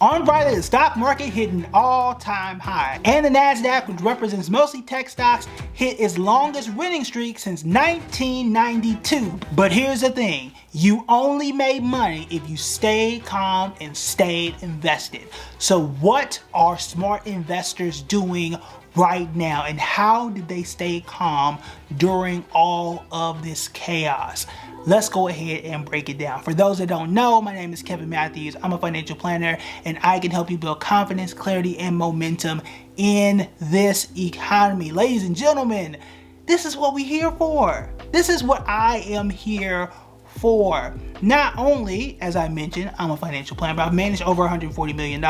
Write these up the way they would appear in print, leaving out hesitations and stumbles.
On Friday, the stock market hit an all-time high, and the NASDAQ, which represents mostly tech stocks, hit its longest winning streak since 1992. But here's the thing, you only made money if you stayed calm and stayed invested. So what are smart investors doing right now, and how did they stay calm during all of this chaos? Let's go ahead and break it down. For those that don't know, my name is Kevin Matthews. I'm a financial planner, and I can help you build confidence, clarity, and momentum in this economy. Ladies and gentlemen, this is what we're here for. This is what I am here for. Not only, as I mentioned, I'm a financial planner, but I've managed over $140 million,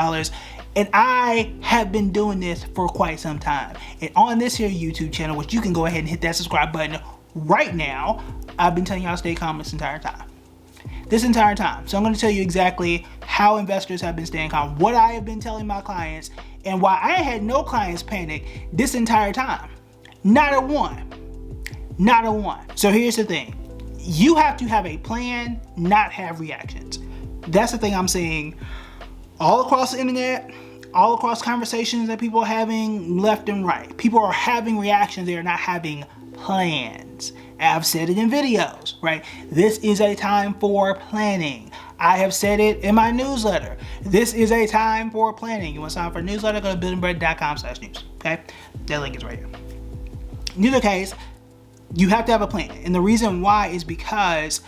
and I have been doing this for quite some time. And on this here YouTube channel, which you can go ahead and hit that subscribe button right now, I've been telling y'all to stay calm this entire time. So I'm going to tell you exactly how investors have been staying calm, what I have been telling my clients, and why I had no clients panic this entire time. Not a one. Not a one. So here's the thing. You have to have a plan, not have reactions. That's the thing I'm seeing all across the internet, all across conversations that people are having left and right. People are having reactions, they are not having plans. I've said it in videos, right? This is a time for planning. I have said it in my newsletter. This is a time for planning. You want to sign up for a newsletter? Go to buildingbread.com/news, okay? That link is right here. In either case, you have to have a plan. And the reason why is because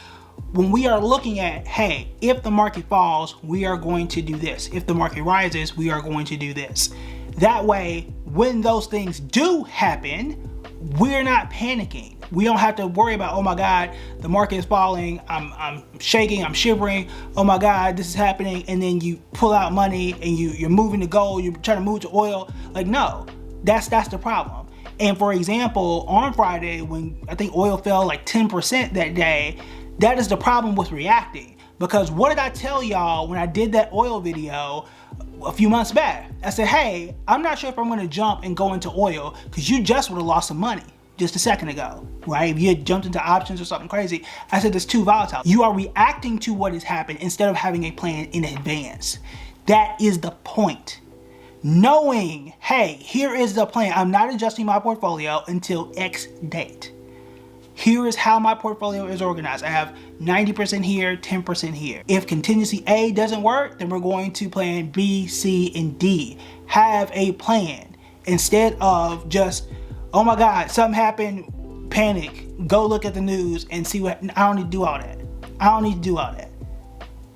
when we are looking at, hey, if the market falls, we are going to do this. If the market rises, we are going to do this. That way, when those things do happen, we're not panicking. We don't have to worry about, oh my God, the market is falling, I'm shaking, I'm shivering, oh my God, this is happening, and then you pull out money and you're moving to gold, you're trying to move to oil. Like, no, that's the problem. And for example, on Friday, when I think oil fell like 10% that day, that is the problem with reacting. Because what did I tell y'all when I did that oil video a few months back? I said, hey, I'm not sure if I'm gonna jump and go into oil, because you just would have lost some money just a second ago, right? If you had jumped into options or something crazy, I said it's too volatile. You are reacting to what has happened instead of having a plan in advance. That is the point. Knowing, hey, here is the plan. I'm not adjusting my portfolio until X date. Here is how my portfolio is organized. I have 90% here, 10% here. If contingency A doesn't work, then we're going to plan B, C, and D. Have a plan instead of just, oh my God, something happened, panic, go look at the news and see what, I don't need to do all that. I don't need to do all that.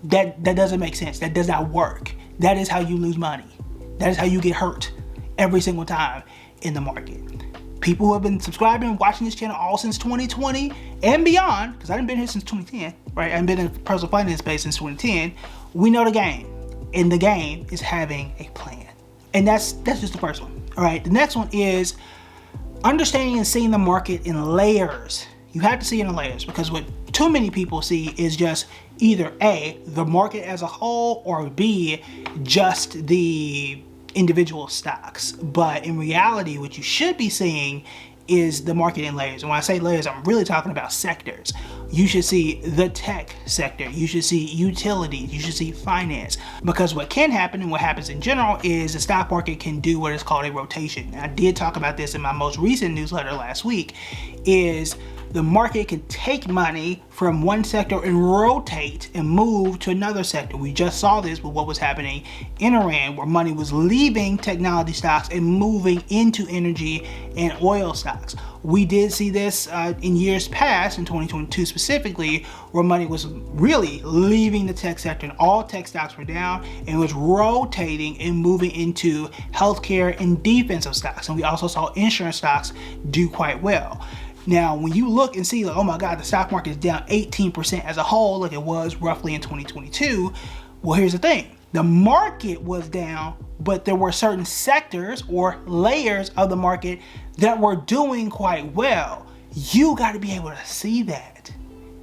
That doesn't make sense. That does not work. That is how you lose money. That is how you get hurt every single time in the market. People who have been subscribing and watching this channel all since 2020 and beyond, because I haven't been here since 2010, right? I haven't been in the personal finance space since 2010. We know the game, and the game is having a plan. And that's just the first one, all right? The next one is understanding and seeing the market in layers. You have to see it in layers, because what too many people see is just either A, the market as a whole, or B, just the individual stocks. But in reality, what you should be seeing is the market in layers. And when I say layers, I'm really talking about sectors. You should see the tech sector, you should see utilities, you should see finance. Because what can happen, and what happens in general, is the stock market can do what is called a rotation. And I did talk about this in my most recent newsletter last week, is the market can take money from one sector and rotate and move to another sector. We just saw this with what was happening in Iran, where money was leaving technology stocks and moving into energy and oil stocks. We did see this in years past, in 2022 specifically, where money was really leaving the tech sector and all tech stocks were down, and was rotating and moving into healthcare and defensive stocks. And we also saw insurance stocks do quite well. Now, when you look and see, like, oh my God, the stock market is down 18% as a whole, like it was roughly in 2022. Well, here's the thing. The market was down, but there were certain sectors or layers of the market that were doing quite well. You got to be able to see that.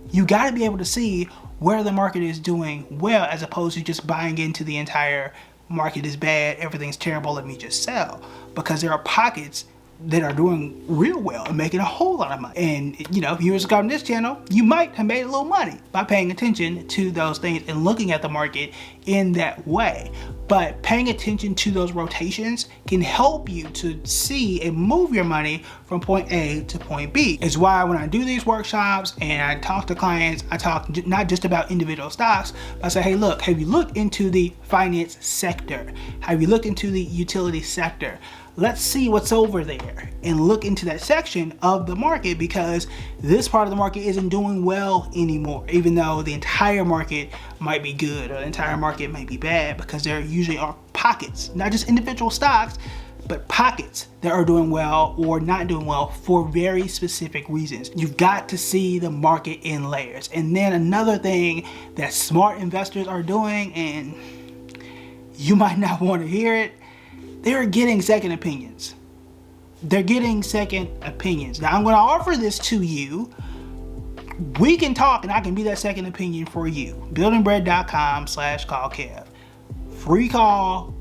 You got to be able to see where the market is doing well, as opposed to just buying into the entire market is bad, everything's terrible, let me just sell. Because there are pockets that are doing real well and making a whole lot of money. And you know, if you were subscribed to this channel, you might have made a little money by paying attention to those things and looking at the market in that way. But paying attention to those rotations can help you to see and move your money from point A to point B. It's why when I do these workshops and I talk to clients, I talk not just about individual stocks, but I say, hey, look, have you looked into the finance sector? Have you looked into the utility sector? Let's see what's over there and look into that section of the market, because this part of the market isn't doing well anymore, even though the entire market might be good or the entire market might be bad, because there usually are pockets, not just individual stocks, but pockets that are doing well or not doing well for very specific reasons. You've got to see the market in layers. And then another thing that smart investors are doing, and you might not want to hear it, they're getting second opinions. They're getting second opinions. Now I'm going to offer this to you. We can talk and I can be that second opinion for you. buildingbread.com/callkev. Free call.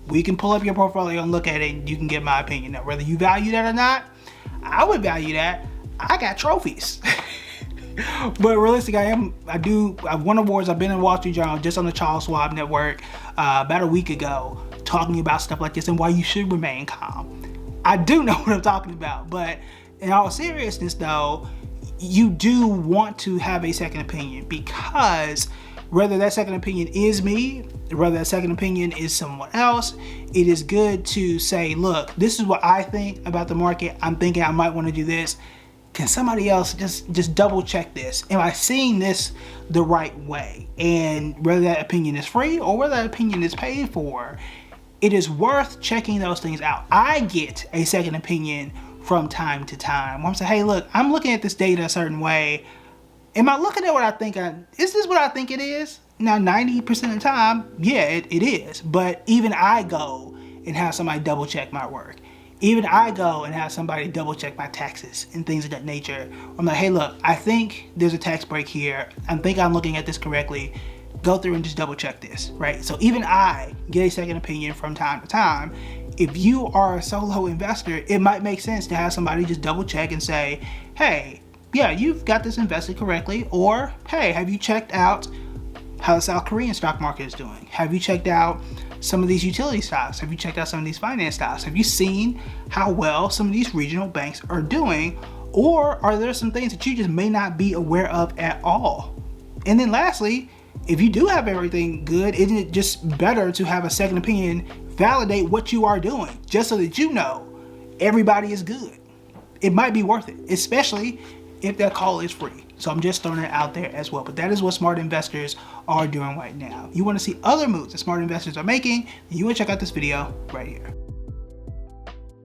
We can pull up your portfolio and look at it and you can get my opinion. Now, whether you value that or not, I would value that. I got trophies. But realistic, I've won awards. I've been in Wall Street Journal, just on the Charles Schwab Network about a week ago, talking about stuff like this and why you should remain calm. I do know what I'm talking about, but in all seriousness though, you do want to have a second opinion, because whether that second opinion is me, whether that second opinion is someone else, it is good to say, look, this is what I think about the market. I'm thinking I might want to do this. Can somebody else just double check this? Am I seeing this the right way? And whether that opinion is free or whether that opinion is paid for, it is worth checking those things out. I get a second opinion from time to time where I'm saying, hey, look, I'm looking at this data a certain way. Am I looking at what I think? Is this what I think it is? Now, 90% of the time, yeah, it is. But even I go and have somebody double check my work. Even I go and have somebody double check my taxes and things of that nature. I'm like, hey, look, I think there's a tax break here. I think I'm looking at this correctly. Go through and just double check this, right? So even I get a second opinion from time to time. If you are a solo investor, it might make sense to have somebody just double check and say, hey, yeah, you've got this invested correctly. Or, hey, have you checked out how the South Korean stock market is doing? Have you checked out some of these utility stocks? Have you checked out some of these finance stocks? Have you seen how well some of these regional banks are doing? Or are there some things that you just may not be aware of at all? And then lastly, if you do have everything good, isn't it just better to have a second opinion validate what you are doing, just so that you know everybody is good? It might be worth it, especially if that call is free. So I'm just throwing it out there as well. But that is what smart investors are doing right now. You want to see other moves that smart investors are making, then you want to check out this video right here.